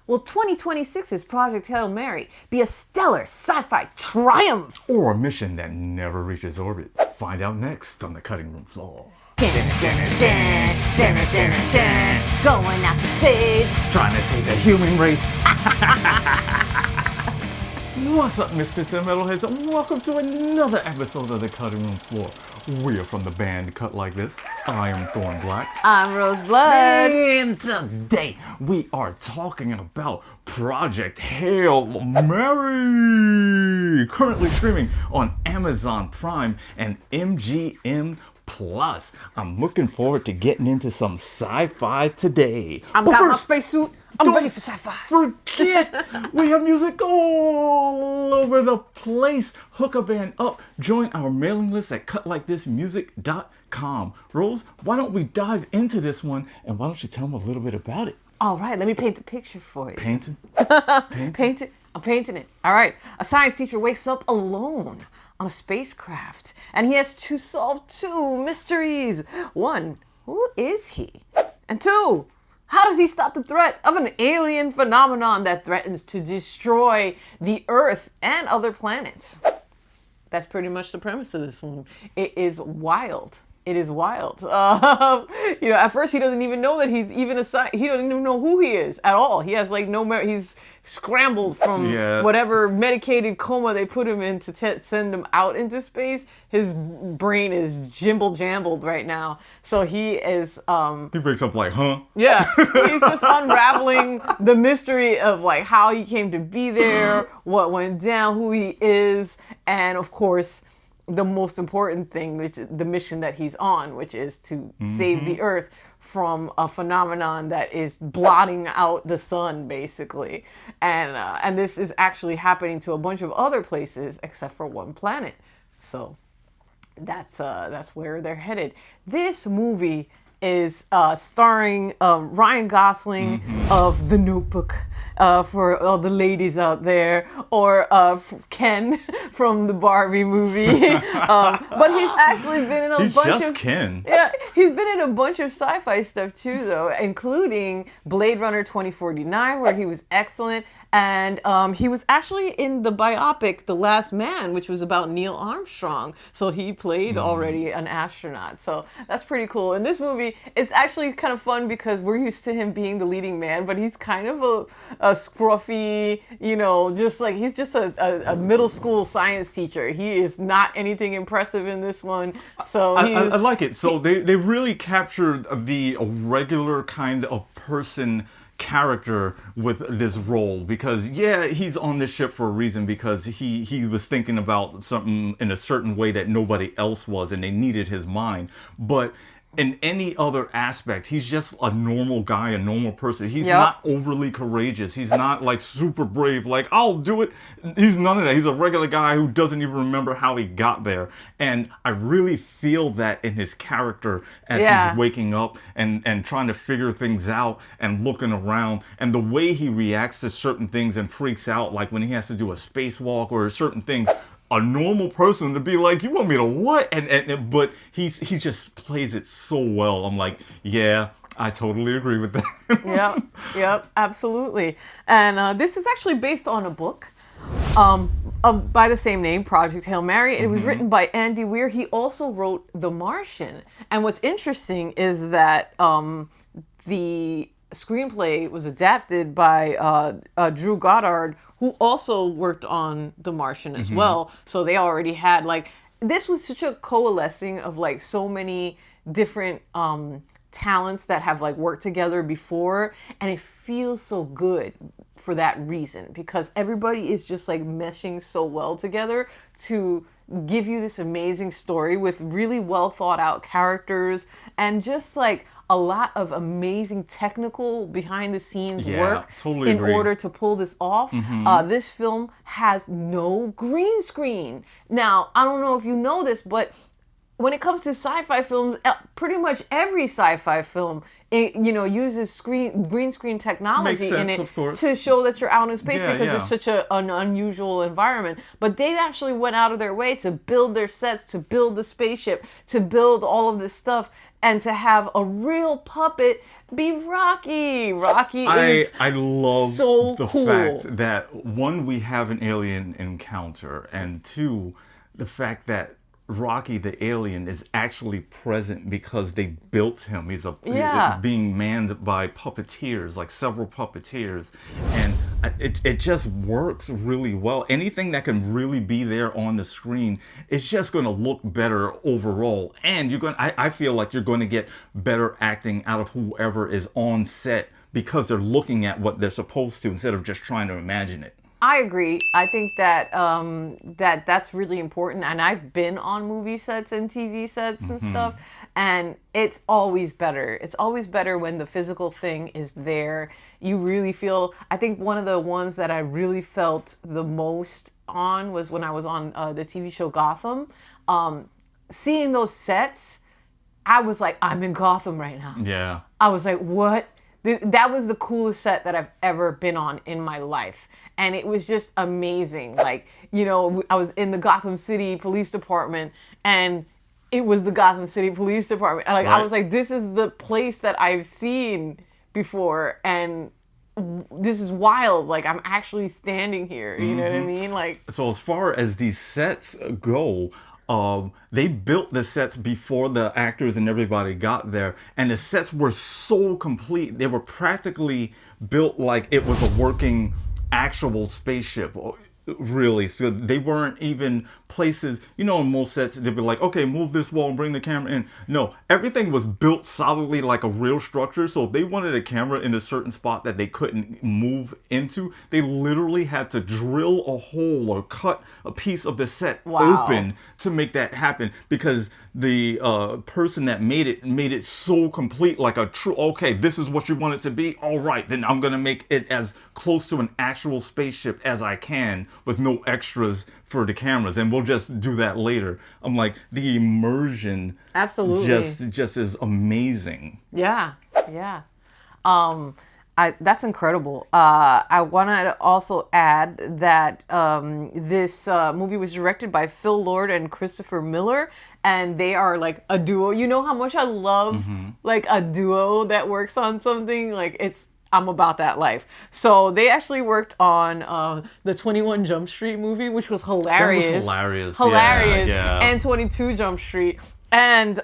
Will 2026's Project Hail Mary be a stellar sci-fi triumph? Or a mission that never reaches orbit? Find out next on the cutting room floor. Going out to space. Trying to save the human race. What's up, misfits and metalheads, and welcome to another episode of the cutting room floor. We are from the band Cut Like This. I am Thorn Black. I'm Roseblood. And today we are talking about Project Hail Mary, currently streaming on Amazon Prime and MGM Plus. I'm looking forward to getting into some sci-fi today. I've got my spacesuit. I'm ready for sci-fi. Forget we have music all over the place. Hook a band up. Join our mailing list at cutlikethismusic.com. Rose, why don't we dive into this one, and why don't you tell them a little bit about it? All right, let me paint the picture for you. Painting? Paint it. I'm painting it. All right. A science teacher wakes up alone on a spacecraft, and he has to solve two mysteries. One, who is he? And two, how does he stop the threat of an alien phenomenon that threatens to destroy the Earth and other planets? That's pretty much the premise of this one. It is wild. It is wild. At first he doesn't even know that he's even he doesn't even know who he is at all. He has he's scrambled from whatever medicated coma they put him in to send him out into space. His brain is jimbled right now. So he is... he wakes up like, huh? Yeah. He's just unraveling the mystery of how he came to be there, what went down, who he is, and of course... the most important thing, which is the mission that he's on, which is to save the Earth from a phenomenon that is blotting out the sun, basically. And this is actually happening to a bunch of other places except for one planet. So that's where they're headed. This movie is starring Ryan Gosling of The Notebook, for all the ladies out there, or Ken from the Barbie movie. But he's actually been in a bunch of Ken. Yeah, he's been in a bunch of sci-fi stuff too, though, including Blade Runner 2049, where he was excellent. And he was actually in the biopic The Last Man, which was about Neil Armstrong. So he played already an astronaut. So that's pretty cool. In this movie, it's actually kind of fun because we're used to him being the leading man, but he's kind of a scruffy, he's just a middle school science teacher. He is not anything impressive in this one. So I like it. So they really captured the regular kind of person character with this role, because he's on this ship for a reason, because he was thinking about something in a certain way that nobody else was, and they needed his mind. But in any other aspect, he's just a normal guy, a normal person. He's not overly courageous. He's not super brave, I'll do it. He's none of that. He's a regular guy who doesn't even remember how he got there. And I really feel that in his character as he's waking up and trying to figure things out and looking around, and the way he reacts to certain things and freaks out, like when he has to do a spacewalk or certain things. A normal person to be like, you want me to what? But he just plays it so well. I'm like, yeah, I totally agree with that. Yep, absolutely. And this is actually based on a book by the same name, Project Hail Mary. It was written by Andy Weir. He also wrote The Martian. And what's interesting is that the screenplay was adapted by Drew Goddard, who also worked on The Martian as well. So they already had this was such a coalescing of so many different talents that have worked together before, and it feels so good for that reason, because everybody is just meshing so well together to give you this amazing story with really well thought out characters, and just a lot of amazing technical behind the scenes work totally in agree. order to pull this off. This film has no green screen. Now, I don't know if you know this, but when it comes to sci-fi films, pretty much every sci-fi film, uses green screen technology in sense, it of course. to show that you're out in space Yeah, because yeah. it's such an unusual environment. But they actually went out of their way to build their sets, to build the spaceship, to build all of this stuff, and to have a real puppet be Rocky. Rocky is I love so the cool. fact that one, we have an alien encounter, and two, the fact that Rocky the alien is actually present because they built him. He's Yeah. being manned by puppeteers, like several puppeteers, and it just works really well. Anything that can really be there on the screen, it's just going to look better overall, and I feel like you're going to get better acting out of whoever is on set because they're looking at what they're supposed to instead of just trying to imagine it. I agree. I think that that's really important. And I've been on movie sets and TV sets and stuff, and it's always better. It's always better when the physical thing is there. You really feel. I think one of the ones that I really felt the most on was when I was on the TV show Gotham. Seeing those sets, I was like, I'm in Gotham right now. Yeah. I was like, what? That was the coolest set that I've ever been on in my life. And it was just amazing. Like, I was in the Gotham City Police Department, and it was the Gotham City Police Department. And I was like, this is the place that I've seen before. And this is wild. Like, I'm actually standing here. You know what I mean? Like, so as far as these sets go, they built the sets before the actors and everybody got there, and the sets were so complete. They were practically built like it was a working actual spaceship, really. So they weren't even places, in most sets they'd be like, okay, move this wall and bring the camera in. No, everything was built solidly like a real structure. So if they wanted a camera in a certain spot that they couldn't move into, they literally had to drill a hole or cut a piece of the set open to make that happen, because the person that made it so complete, like a true, okay, this is what you want it to be, all right, then I'm gonna make it as close to an actual spaceship as I can with no extras for the cameras, and we'll just do that later. I'm like, the immersion absolutely just is amazing. Yeah. That's incredible. I want to also add that this movie was directed by Phil Lord and Christopher Miller, and they are like a duo. You know how much I love like a duo that works on something. Like, I'm about that life. So they actually worked on the 21 Jump Street movie, which was hilarious. That was hilarious. Hilarious. Yeah. And 22 Jump Street. And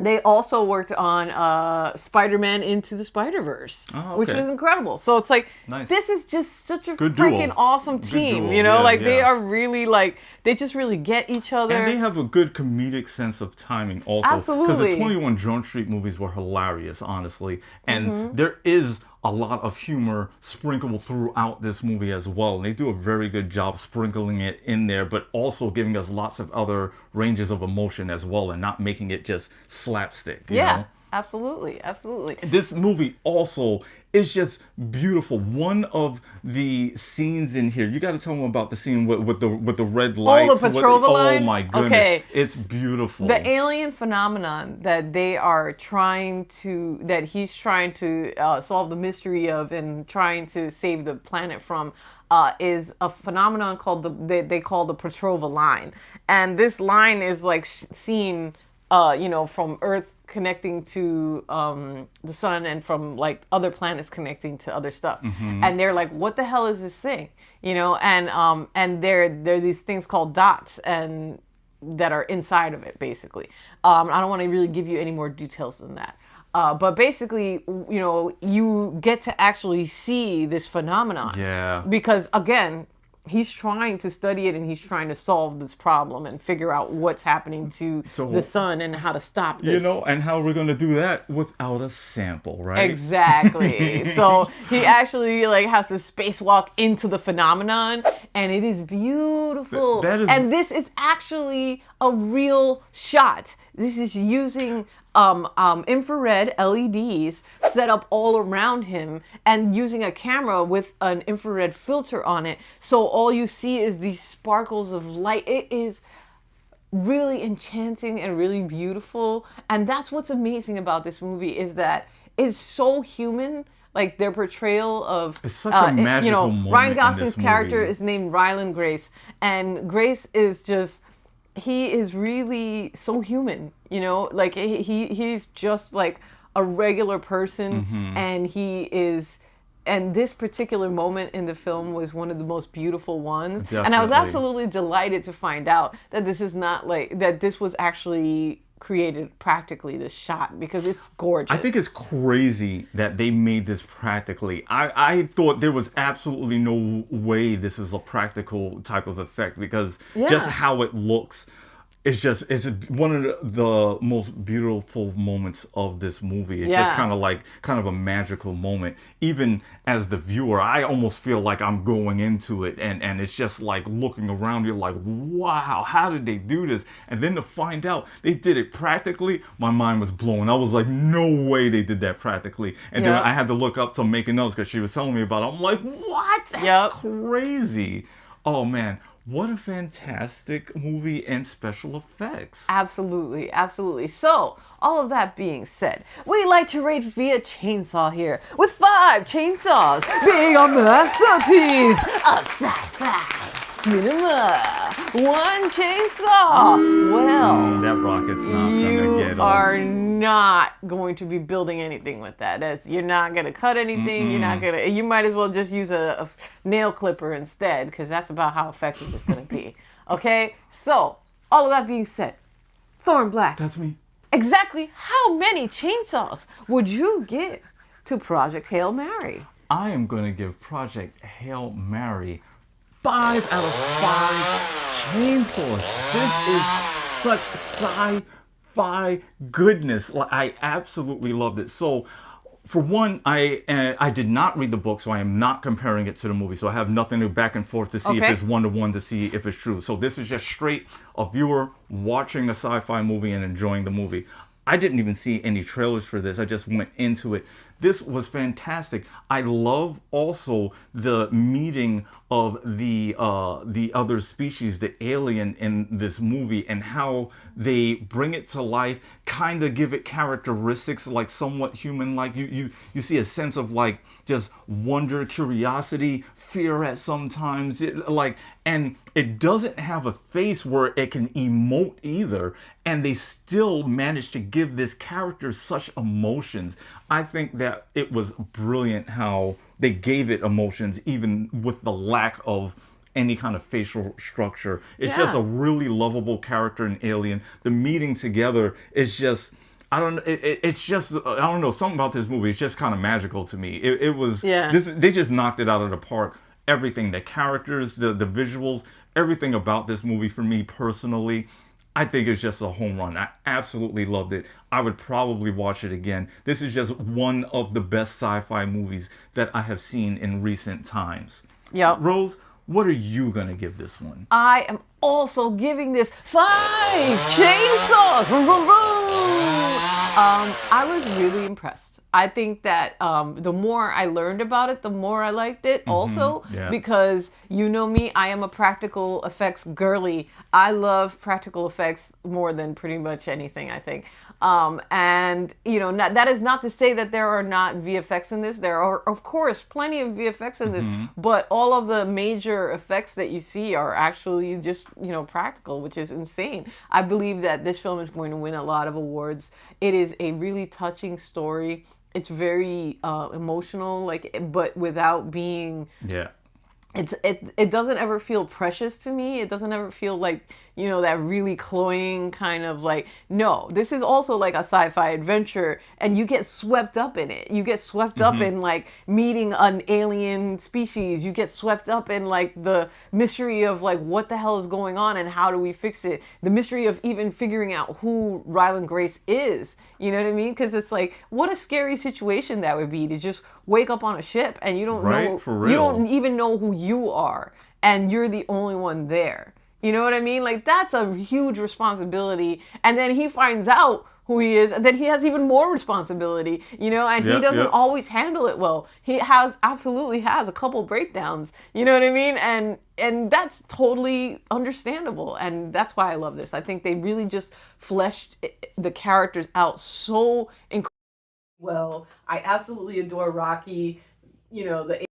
they also worked on Spider-Man Into the Spider-Verse, which was incredible. So it's like, this is just such a freaking awesome team, they are really they just really get each other. And they have a good comedic sense of timing also. Absolutely. Because the 21 Jump Street movies were hilarious, honestly. And there is a lot of humor sprinkled throughout this movie as well. And they do a very good job sprinkling it in there, but also giving us lots of other ranges of emotion as well, and not making it just slapstick. You know? Absolutely. This movie also is just beautiful. One of the scenes in here, you got to tell them about the scene with the red lights. Oh, the Petrova line? Oh my goodness. Okay. It's beautiful. The alien phenomenon that he's trying to solve the mystery of and trying to save the planet from is a phenomenon called they call the Petrova line. And this line is like seen from Earth connecting to the sun, and from like other planets connecting to other stuff. And they're like, what the hell is this thing? And there are these things called dots and that are inside of it, basically. I don't want to really give you any more details than that. But basically, you get to actually see this phenomenon. Yeah. Because again, he's trying to study it, and he's trying to solve this problem and figure out what's happening to the sun and how to stop this. And how we're going to do that without a sample, right? Exactly. So he actually has to spacewalk into the phenomenon, and it is beautiful. And this is actually a real shot. This is using infrared LEDs set up all around him, and using a camera with an infrared filter on it. So all you see is these sparkles of light. It is really enchanting and really beautiful. And that's what's amazing about this movie is that it's so human. Like their portrayal of, It's such a magical moment Ryan in Gosling's this character movie. is named Ryland Grace, and Grace is just, he is really so human, like he's just like a regular person, and he is. And this particular moment in the film was one of the most beautiful ones. And I was Definitely. absolutely delighted to find out that this is not like that. This was actually created practically, this shot, because it's gorgeous. I think it's crazy that they made this practically. I thought there was absolutely no way this is a practical type of effect because just Yeah. how it looks it's one of the most beautiful moments of this movie. It's just Yeah. kind of a magical moment. Even as the viewer, I almost feel like I'm going into it and it's just like looking around, you're like, wow, how did they do this? And then to find out they did it practically, my mind was blown. I was like, no way they did that practically. And then Yep. I had to look up some making notes because she was telling me about it. I'm like, what? That's Yep. crazy. Oh man. What a fantastic movie and special effects. Absolutely, absolutely. So, all of that being said, we like to rate via chainsaw here, with 5 chainsaws being a masterpiece of sci-fi cinema. 1 chainsaw. Well, That rocket's not gonna you get are off. not going to be building anything with that. You're not going to cut anything. You're not going to, you might as well just use a nail clipper instead, because that's about how effective it's going to be. Okay? So, all of that being said, Thorn Black, That's me. exactly how many chainsaws would you give to Project Hail Mary? I am gonna give Project Hail Mary 5 out of 5 chainsaws. This is such sci-fi goodness. Like, I absolutely loved it. So, for one, I did not read the book, so I am not comparing it to the movie. So I have nothing to back and forth to see if Okay. it's one-to-one to see if it's true. So this is just straight a viewer watching a sci-fi movie and enjoying the movie. I didn't even see any trailers for this. I just went into it. This was fantastic. I love also the meeting of the other species, the alien in this movie, and how they bring it to life, kind of give it characteristics like somewhat human-like. You see a sense of like just wonder, curiosity, fear at sometimes, and it doesn't have a face where it can emote either, and they still managed to give this character such emotions. I think that it was brilliant how they gave it emotions even with the lack of any kind of facial structure. It's just Yeah. a really lovable character in Alien. The meeting together is just, I don't. It's just, I don't know, something about this movie. It's just kind of magical to me. It was. Yeah. They just knocked it out of the park. Everything, the characters, the visuals, everything about this movie for me personally, I think it's just a home run. I absolutely loved it. I would probably watch it again. This is just one of the best sci-fi movies that I have seen in recent times. Yep. Rose, what are you gonna give this one? I am also giving this 5 chainsaws. Vroom, vroom, vroom. I was really impressed. I think that the more I learned about it, the more I liked it also, yeah. because you know me, I am a practical effects girly. I love practical effects more than pretty much anything, I think. And that is not to say that there are not VFX in this. There are, of course, plenty of VFX in this, but all of the major effects that you see are actually just, practical, which is insane. I believe that this film is going to win a lot of awards. It is a really touching story. It's very emotional, but without being. Yeah. It doesn't ever feel precious to me. It doesn't ever feel like, that really cloying kind of no, this is also like a sci-fi adventure, and you get swept up in it. You get swept up in meeting an alien species. You get swept up in the mystery of what the hell is going on and how do we fix it? The mystery of even figuring out who Ryland Grace is. You know what I mean? Because it's what a scary situation that would be to just wake up on a ship and you don't Right? know, For real. you don't even know who you are, and you're the only one there. You know what I mean? That's a huge responsibility. And then he finds out who he is, and then he has even more responsibility, and he Yep, doesn't yep. always handle it well. He absolutely has a couple breakdowns, you know what I mean? And that's totally understandable, and that's why I love this. I think they really just fleshed the characters out so incredibly well. I absolutely adore Rocky, the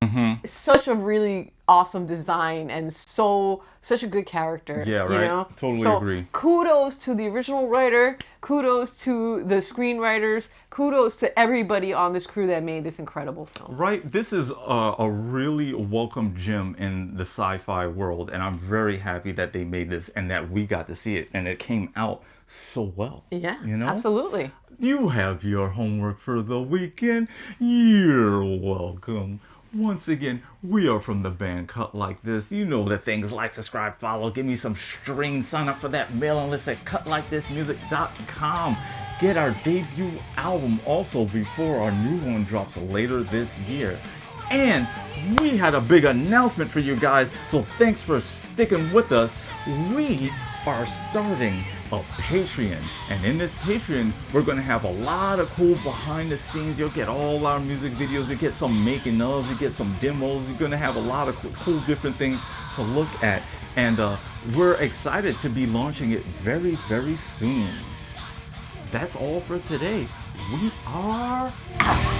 Hmm. such a really awesome design and such a good character, Yeah, right. Totally so agree. kudos to the original writer, kudos to the screenwriters, kudos to everybody on this crew that made this incredible film. Right, this is a really welcome gem in the sci-fi world, and I'm very happy that they made this and that we got to see it, and it came out so well. Yeah, You know, absolutely. you have your homework for the weekend. You're welcome. Once again, we are from the band Cut Like This. You know the things: like, subscribe, follow, give me some streams, sign up for that mailing list at cutlikethismusic.com. Get our debut album also before our new one drops later this year. And we had a big announcement for you guys, so thanks for sticking with us. We are starting a Patreon, and in this Patreon we're going to have a lot of cool behind the scenes. You'll get all our music videos, you get some making ofs, you get some demos. You're going to have a lot of cool different things to look at, and we're excited to be launching it very, very soon. That's all for today. We are out.